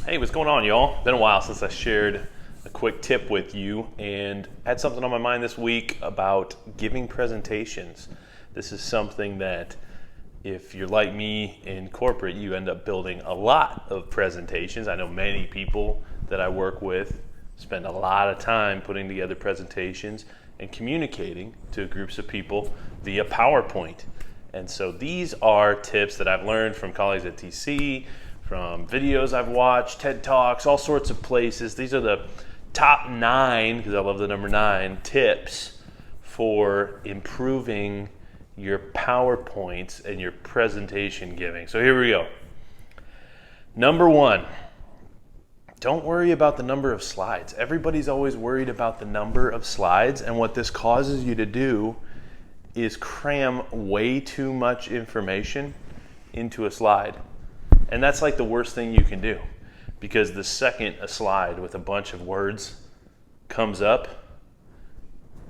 Hey, what's going on, y'all? Been a while since I shared a quick tip with you, and had something on my mind this week about giving presentations. This is something that if you're like me in corporate, you end up building a lot of presentations. I know many people that I work with spend a lot of time putting together presentations and communicating to groups of people via PowerPoint. And so these are tips that I've learned from colleagues at TC, from videos I've watched, TED Talks, all sorts of places. These are the top 9, because I love the number 9, tips for improving your PowerPoints and your presentation giving. So here we go. Number 1, don't worry about the number of slides. Everybody's always worried about the number of slides, and what this causes you to do is cram way too much information into a slide. And that's like the worst thing you can do, because the second a slide with a bunch of words comes up,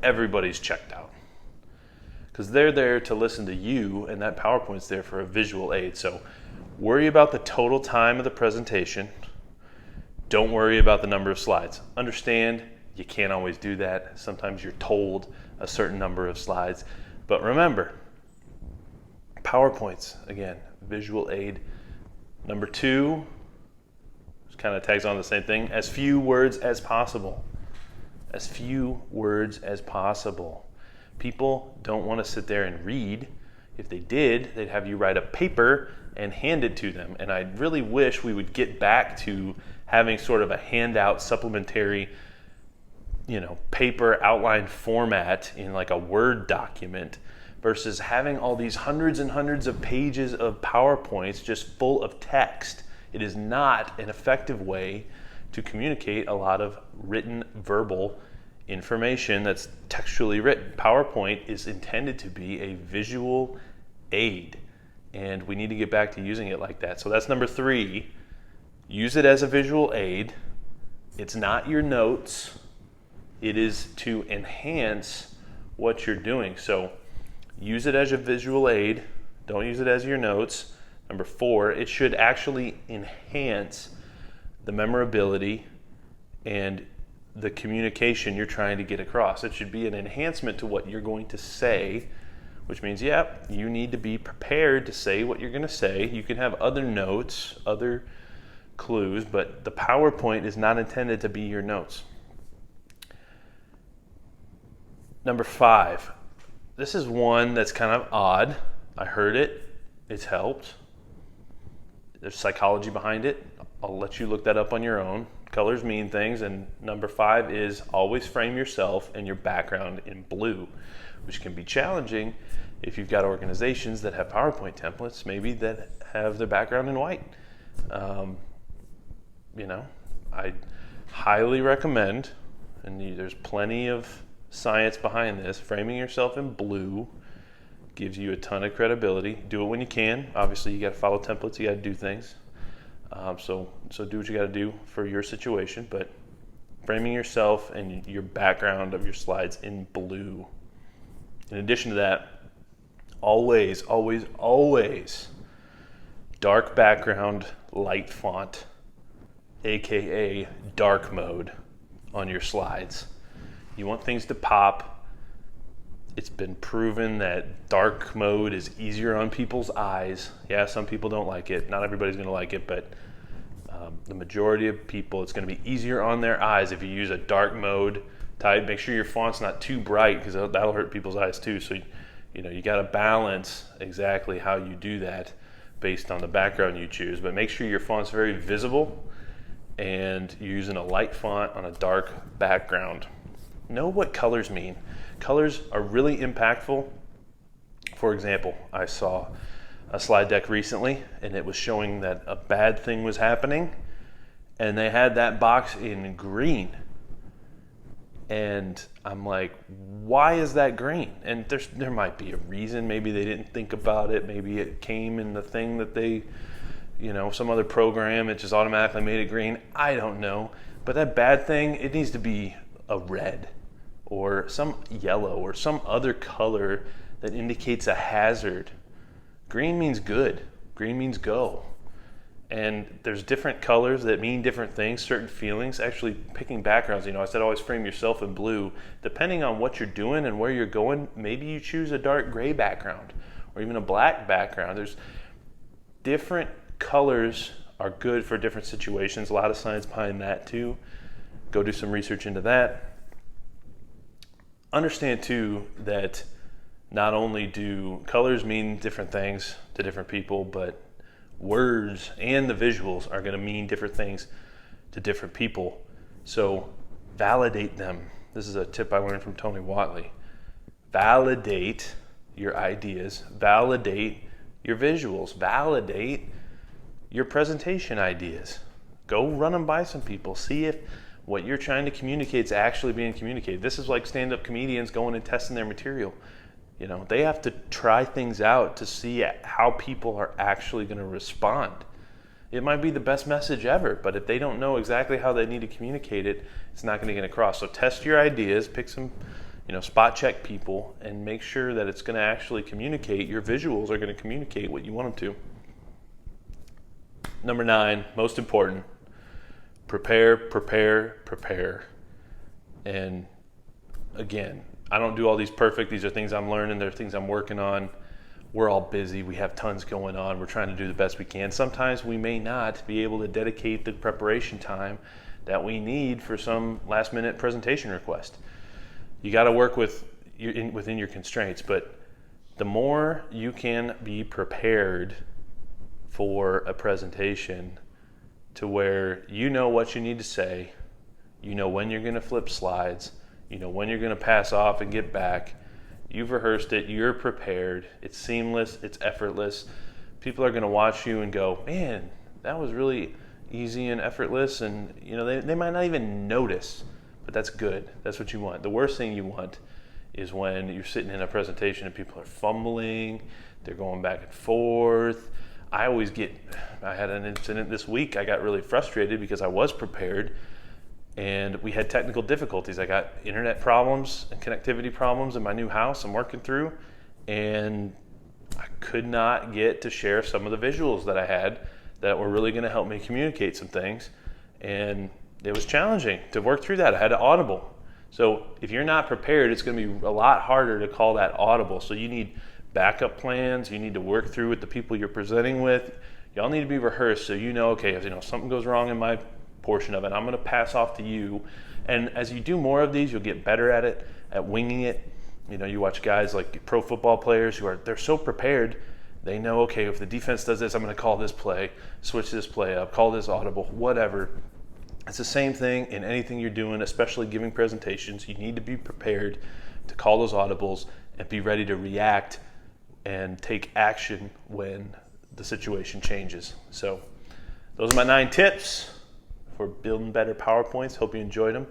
everybody's checked out. Because they're there to listen to you, and that PowerPoint's there for a visual aid. So worry about the total time of the presentation. Don't worry about the number of slides. Understand you can't always do that. Sometimes you're told a certain number of slides. But remember, PowerPoints, again, visual aid. Number 2, which kind of tags on the same thing, as few words as possible. As few words as possible. People don't want to sit there and read. If they did, they'd have you write a paper and hand it to them. And I really wish we would get back to having sort of a handout, supplementary, paper outline format in like a Word document, versus having all these hundreds and hundreds of pages of PowerPoints just full of text. It is not an effective way to communicate a lot of written, verbal information that's textually written. PowerPoint is intended to be a visual aid, and we need to get back to using it like that. So that's number 3. Use it as a visual aid. It's not your notes. It is to enhance what you're doing. So use it as a visual aid. Don't use it as your notes. Number 4, it should actually enhance the memorability and the communication you're trying to get across. It should be an enhancement to what you're going to say, which means, you need to be prepared to say what you're going to say. You can have other notes, other clues, but the PowerPoint is not intended to be your notes. Number 5. This is one that's kind of odd. I heard it. It's helped. There's psychology behind it. I'll let you look that up on your own. Colors mean things. And number 5 is always frame yourself and your background in blue, which can be challenging if you've got organizations that have PowerPoint templates, maybe that have their background in white. I highly recommend, and there's plenty of science behind this, framing yourself in blue gives you a ton of credibility. Do it when you can. Obviously, you got to follow templates. You got to do things. So do what you got to do for your situation. But framing yourself and your background of your slides in blue. In addition to that, always, always, always dark background, light font, aka dark mode on your slides. You want things to pop. It's been proven that dark mode is easier on people's eyes. Yeah, some people don't like it. Not everybody's going to like it, but the majority of people, it's going to be easier on their eyes if you use a dark mode type. Make sure your font's not too bright, because that'll hurt people's eyes too. So, you got to balance exactly how you do that based on the background you choose. But make sure your font's very visible and you're using a light font on a dark background. Know what colors mean. Colors are really impactful. For example, I saw a slide deck recently, and it was showing that a bad thing was happening, and they had that box in green. And I'm like, why is that green? And there might be a reason. Maybe they didn't think about it. Maybe it came in the thing that they, some other program, it just automatically made it green. I don't know. But that bad thing, it needs to be a red or some yellow or some other color that indicates a hazard. Green means good. Green means go. And there's different colors that mean different things, certain feelings. Actually, picking backgrounds, I said always frame yourself in blue. Depending on what you're doing and where you're going, maybe you choose a dark gray background or even a black background. There's different colors are good for different situations. A lot of science behind that too. Go do some research into that. Understand too that not only do colors mean different things to different people, but words and the visuals are going to mean different things to different people. So validate them. This is a tip I learned from Tony Watley. Validate your ideas, validate your visuals, validate your presentation ideas. Go run them by some people. See if what you're trying to communicate is actually being communicated. This is like stand-up comedians going and testing their material. They have to try things out to see how people are actually going to respond. It might be the best message ever, but if they don't know exactly how they need to communicate it, it's not going to get across. So test your ideas, pick some, spot check people, and make sure that it's going to actually communicate. Your visuals are going to communicate what you want them to. Number 9, most important, prepare. And again, I don't do all these perfect. These are things I'm learning. They're things I'm working on. We're all busy. We have tons going on. We're trying to do the best we can. Sometimes we may not be able to dedicate the preparation time that we need for some last minute presentation request. You got to work within your constraints, but the more you can be prepared for a presentation to where you know what you need to say, when you're going to flip slides, when you're going to pass off and get back, you've rehearsed it, you're prepared, it's seamless, it's effortless. People are going to watch you and go, man, that was really easy and effortless, and they might not even notice, but that's good. That's what you want. The worst thing you want is when you're sitting in a presentation and people are fumbling, they're going back and forth. I had an incident this week. I got really frustrated because I was prepared and we had technical difficulties. I got internet problems and connectivity problems in my new house I'm working through, and I could not get to share some of the visuals that I had that were really going to help me communicate some things, and it was challenging to work through that. I had to audible. So if you're not prepared, it's going to be a lot harder to call that audible. So you need backup plans. You need to work through with the people you're presenting with. Y'all need to be rehearsed so okay, if something goes wrong in my portion of it, I'm going to pass off to you. And as you do more of these, you'll get better at it, at winging it. You watch guys like pro football players they're so prepared. They know, okay, if the defense does this, I'm going to call this play, switch this play up, call this audible, whatever. It's the same thing in anything you're doing, especially giving presentations. You need to be prepared to call those audibles and be ready to react and take action when the situation changes. So those are my 9 tips for building better PowerPoints. Hope you enjoyed them.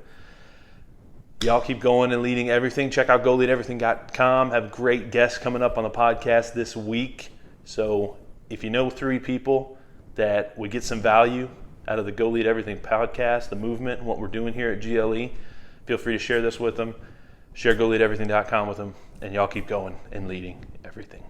Y'all keep going and leading everything. Check out goleadeverything.com. Have great guests coming up on the podcast this week. So if you know 3 people that would get some value out of the Go Lead Everything podcast, the movement, and what we're doing here at GLE, feel free to share this with them. Share goleadeverything.com with them, and y'all keep going and leading everything.